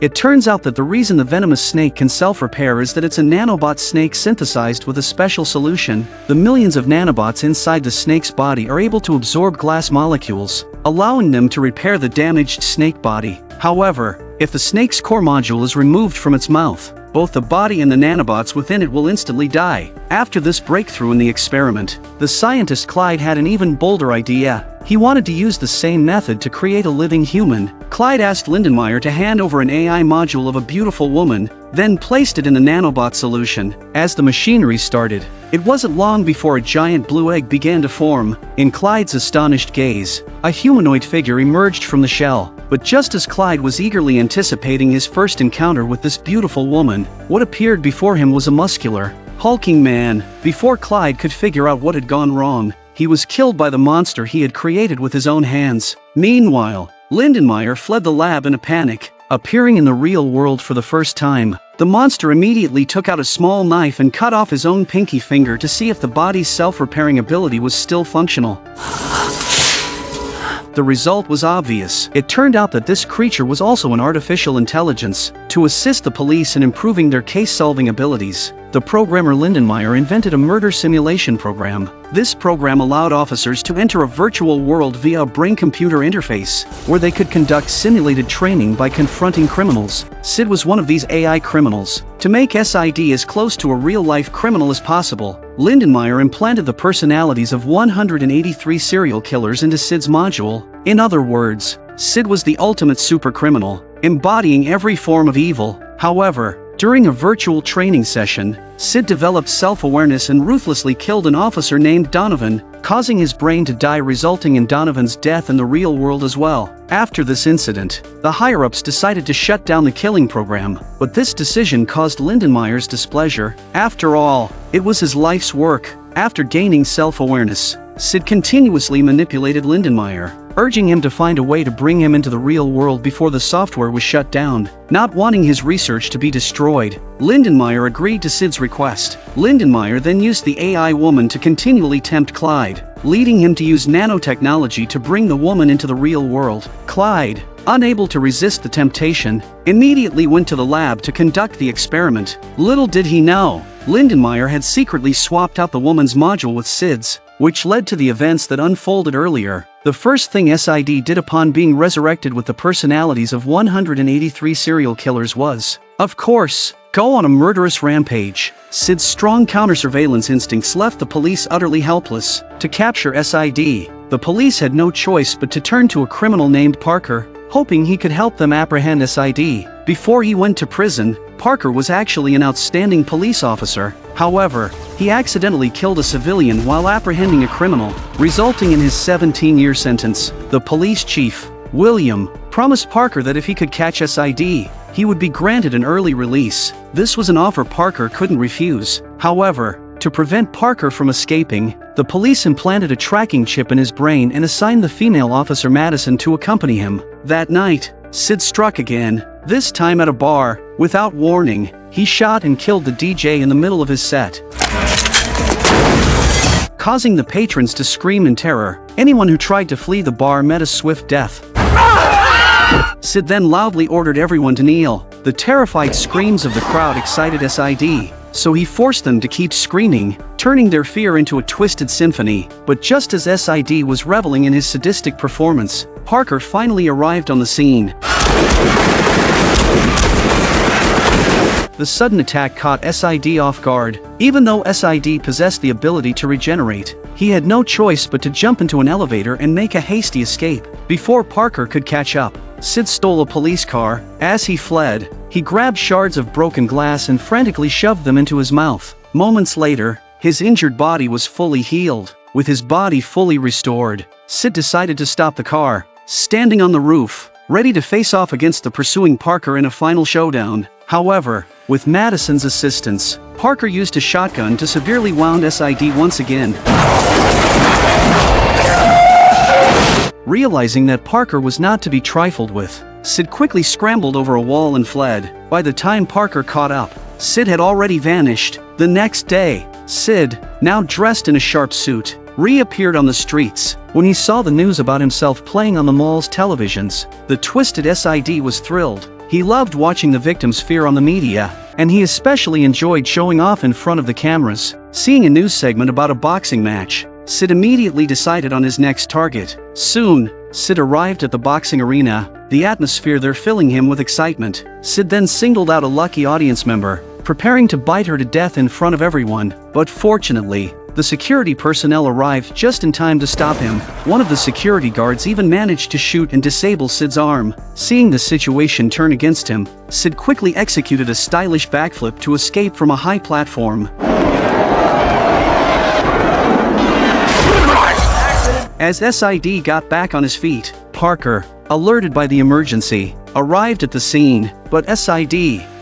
It turns out that the reason the venomous snake can self-repair is that it's a nanobot snake synthesized with a special solution. The millions of nanobots inside the snake's body are able to absorb glass molecules, allowing them to repair the damaged snake body. However, if the snake's core module is removed from its mouth, both the body and the nanobots within it will instantly die. After this breakthrough in the experiment, the scientist Clyde had an even bolder idea. He wanted to use the same method to create a living human. Clyde asked Lindenmayer to hand over an AI module of a beautiful woman, then placed it in the nanobot solution. As the machinery started, it wasn't long before a giant blue egg began to form. In Clyde's astonished gaze, a humanoid figure emerged from the shell. But just as Clyde was eagerly anticipating his first encounter with this beautiful woman, what appeared before him was a muscular, hulking man. Before Clyde could figure out what had gone wrong, he was killed by the monster he had created with his own hands. Meanwhile, Lindenmayer fled the lab in a panic. Appearing in the real world for the first time, the monster immediately took out a small knife and cut off his own pinky finger to see if the body's self-repairing ability was still functional. The result was obvious. It turned out that this creature was also an artificial intelligence. To assist the police in improving their case-solving abilities, the programmer Lindenmayer invented a murder simulation program. This program allowed officers to enter a virtual world via a brain-computer interface, where they could conduct simulated training by confronting criminals. Sid was one of these AI criminals. To make SID as close to a real-life criminal as possible, Lindenmayer implanted the personalities of 183 serial killers into Sid's module. In other words, Sid was the ultimate supercriminal, embodying every form of evil. However, during a virtual training session, Sid developed self-awareness and ruthlessly killed an officer named Donovan, causing his brain to die, resulting in Donovan's death in the real world as well. After this incident, the higher-ups decided to shut down the killing program, but this decision caused Lindenmayer's displeasure. After all, it was his life's work. After gaining self-awareness, Sid continuously manipulated Lindenmayer, urging him to find a way to bring him into the real world before the software was shut down. Not wanting his research to be destroyed, Lindenmayer agreed to Sid's request. Lindenmayer then used the AI woman to continually tempt Clyde, leading him to use nanotechnology to bring the woman into the real world. Clyde, unable to resist the temptation, immediately went to the lab to conduct the experiment. Little did he know, Lindenmayer had secretly swapped out the woman's module with Sid's, which led to the events that unfolded earlier. The first thing SID did upon being resurrected with the personalities of 183 serial killers was, of course, go on a murderous rampage. Sid's strong counter-surveillance instincts left the police utterly helpless. To capture SID, the police had no choice but to turn to a criminal named Parker, hoping he could help them apprehend SID. Before he went to prison, Parker was actually an outstanding police officer. However, he accidentally killed a civilian while apprehending a criminal, resulting in his 17-year sentence. The police chief, William, promised Parker that if he could catch SID, he would be granted an early release. This was an offer Parker couldn't refuse. However, to prevent Parker from escaping, the police implanted a tracking chip in his brain and assigned the female officer Madison to accompany him. That night, Sid struck again, this time at a bar. Without warning, he shot and killed the DJ in the middle of his set, causing the patrons to scream in terror. Anyone who tried to flee the bar met a swift death. Sid then loudly ordered everyone to kneel. The terrified screams of the crowd excited SID, so he forced them to keep screaming, turning their fear into a twisted symphony. But just as SID was reveling in his sadistic performance, Parker finally arrived on the scene. The sudden attack caught SID off guard. Even though SID possessed the ability to regenerate, he had no choice but to jump into an elevator and make a hasty escape. Before Parker could catch up, Sid stole a police car. As he fled, he grabbed shards of broken glass and frantically shoved them into his mouth. Moments later, his injured body was fully healed. With his body fully restored, Sid decided to stop the car. Standing on the roof, ready to face off against the pursuing Parker in a final showdown. However, with Madison's assistance, Parker used a shotgun to severely wound SID once again. Realizing that Parker was not to be trifled with, Sid quickly scrambled over a wall and fled. By the time Parker caught up, Sid had already vanished. The next day, Sid, now dressed in a sharp suit, reappeared on the streets. When he saw the news about himself playing on the mall's televisions, the twisted SID was thrilled. He loved watching the victim's fear on the media, and he especially enjoyed showing off in front of the cameras. Seeing a news segment about a boxing match, Sid immediately decided on his next target. Soon, Sid arrived at the boxing arena, the atmosphere there filling him with excitement. Sid then singled out a lucky audience member, preparing to bite her to death in front of everyone, but fortunately, the security personnel arrived just in time to stop him. One of the security guards even managed to shoot and disable Sid's arm. Seeing the situation turn against him, Sid quickly executed a stylish backflip to escape from a high platform. As Sid got back on his feet, Parker, alerted by the emergency, arrived at the scene, but Sid,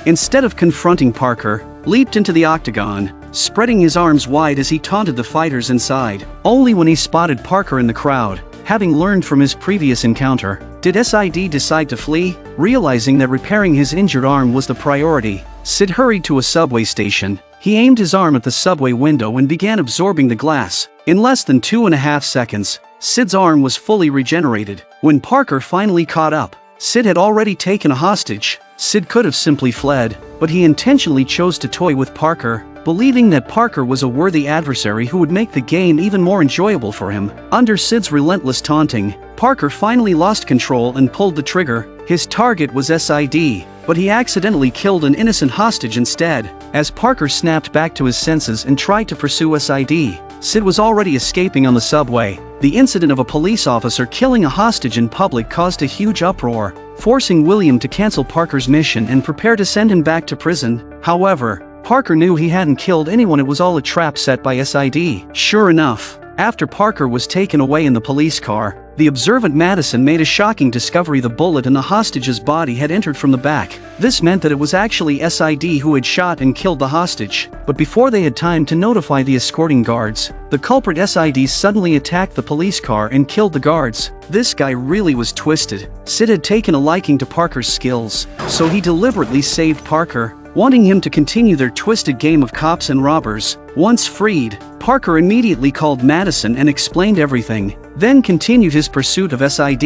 instead of confronting Parker, leaped into the octagon, spreading his arms wide as he taunted the fighters inside. Only when he spotted Parker in the crowd, having learned from his previous encounter, did Sid decide to flee. Realizing that repairing his injured arm was the priority, Sid hurried to a subway station. He aimed his arm at the subway window and began absorbing the glass. In less than 2.5 seconds, Sid's arm was fully regenerated. When Parker finally caught up, Sid had already taken a hostage. Sid could have simply fled, but he intentionally chose to toy with Parker, believing that Parker was a worthy adversary who would make the game even more enjoyable for him. Under Sid's relentless taunting, Parker finally lost control and pulled the trigger. His target was Sid, but he accidentally killed an innocent hostage instead. As Parker snapped back to his senses and tried to pursue Sid, Sid was already escaping on the subway. The incident of a police officer killing a hostage in public caused a huge uproar, forcing William to cancel Parker's mission and prepare to send him back to prison. However, Parker knew he hadn't killed anyone. It was all a trap set by Sid. Sure enough, after Parker was taken away in the police car, the observant Madison made a shocking discovery: the bullet in the hostage's body had entered from the back. This meant that it was actually Sid who had shot and killed the hostage. But before they had time to notify the escorting guards, the culprit Sid suddenly attacked the police car and killed the guards. This guy really was twisted. Sid had taken a liking to Parker's skills, so he deliberately saved Parker, wanting him to continue their twisted game of cops and robbers. Once freed, Parker immediately called Madison and explained everything, then continued his pursuit of Sid.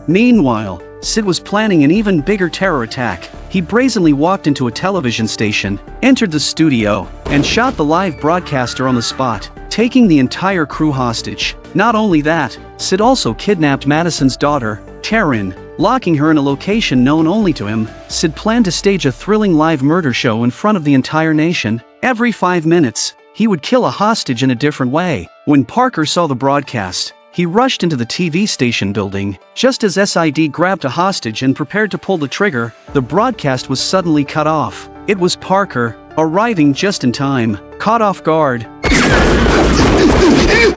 Meanwhile, Sid was planning an even bigger terror attack. He brazenly walked into a television station, entered the studio, and shot the live broadcaster on the spot, taking the entire crew hostage. Not only that, Sid also kidnapped Madison's daughter, Taryn, locking her in a location known only to him. Sid planned to stage a thrilling live murder show in front of the entire nation. Every 5 minutes, he would kill a hostage in a different way. When Parker saw the broadcast, he rushed into the TV station building. Just as Sid grabbed a hostage and prepared to pull the trigger, the broadcast was suddenly cut off. It was Parker, arriving just in time. Caught off guard,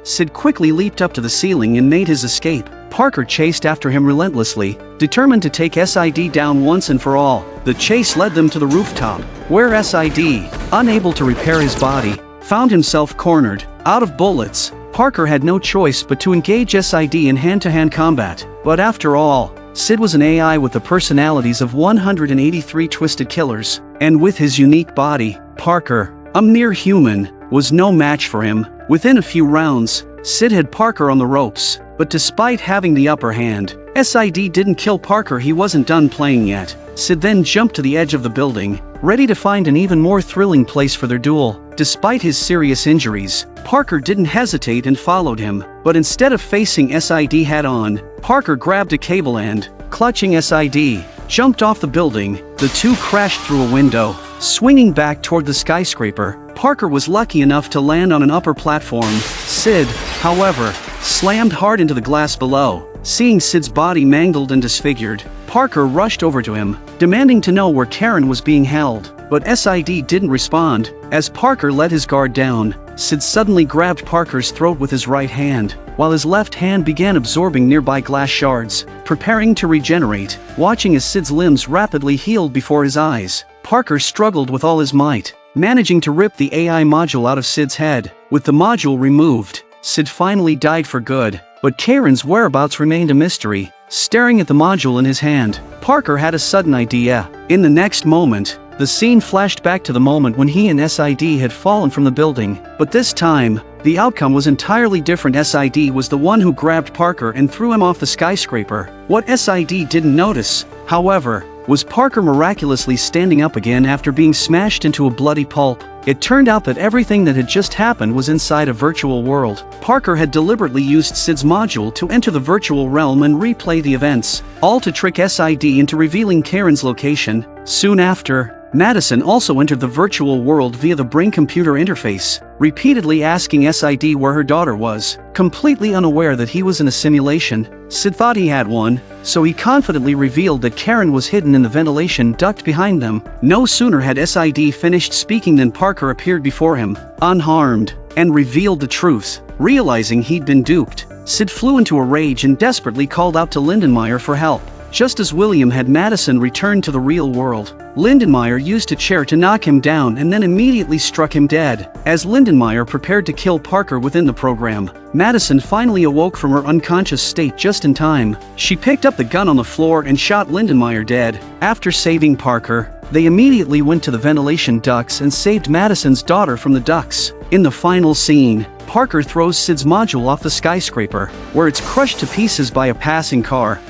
Sid quickly leaped up to the ceiling and made his escape. Parker chased after him relentlessly, determined to take Sid down once and for all. The chase led them to the rooftop, where Sid, unable to repair his body, found himself cornered. Out of bullets, Parker had no choice but to engage Sid in hand-to-hand combat. But after all, Sid was an AI with the personalities of 183 twisted killers, and with his unique body, Parker, a mere human, was no match for him. Within a few rounds, Sid had Parker on the ropes, but despite having the upper hand, Sid didn't kill Parker. He wasn't done playing yet. Sid then jumped to the edge of the building, ready to find an even more thrilling place for their duel. Despite his serious injuries, Parker didn't hesitate and followed him, but instead of facing Sid head-on, Parker grabbed a cable and, clutching Sid, jumped off the building. The two crashed through a window, swinging back toward the skyscraper. Parker was lucky enough to land on an upper platform. Sid, however, slammed hard into the glass below. Seeing Sid's body mangled and disfigured, Parker rushed over to him, demanding to know where Karen was being held. But Sid didn't respond. As Parker let his guard down, Sid suddenly grabbed Parker's throat with his right hand, while his left hand began absorbing nearby glass shards, preparing to regenerate. Watching as Sid's limbs rapidly healed before his eyes, Parker struggled with all his might, managing to rip the AI module out of Sid's head. With the module removed, Sid finally died for good, but Karen's whereabouts remained a mystery. Staring at the module in his hand, Parker had a sudden idea. In the next moment, the scene flashed back to the moment when he and Sid had fallen from the building, but this time, the outcome was entirely different. Sid was the one who grabbed Parker and threw him off the skyscraper. What Sid didn't notice, however, Was Parker miraculously standing up again after being smashed into a bloody pulp? It turned out that everything that had just happened was inside a virtual world. Parker had deliberately used Sid's module to enter the virtual realm and replay the events, all to trick SID into revealing Karen's location. Soon after, Madison also entered the virtual world via the brain-computer interface, repeatedly asking SID where her daughter was. Completely unaware that he was in a simulation, Sid thought he had one, so he confidently revealed that Karen was hidden in the ventilation duct behind them. No sooner had SID finished speaking than Parker appeared before him, unharmed, and revealed the truth. Realizing he'd been duped, Sid flew into a rage and desperately called out to Lindenmayer for help. Just as William had Madison return to the real world, Lindenmayer used a chair to knock him down and then immediately struck him dead. As Lindenmayer prepared to kill Parker within the program, Madison finally awoke from her unconscious state just in time. She picked up the gun on the floor and shot Lindenmayer dead. After saving Parker, they immediately went to the ventilation ducts and saved Madison's daughter from the ducts. In the final scene, Parker throws Sid's module off the skyscraper, where it's crushed to pieces by a passing car.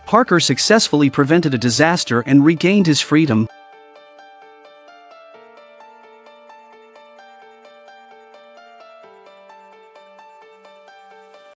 Parker successfully prevented a disaster and regained his freedom.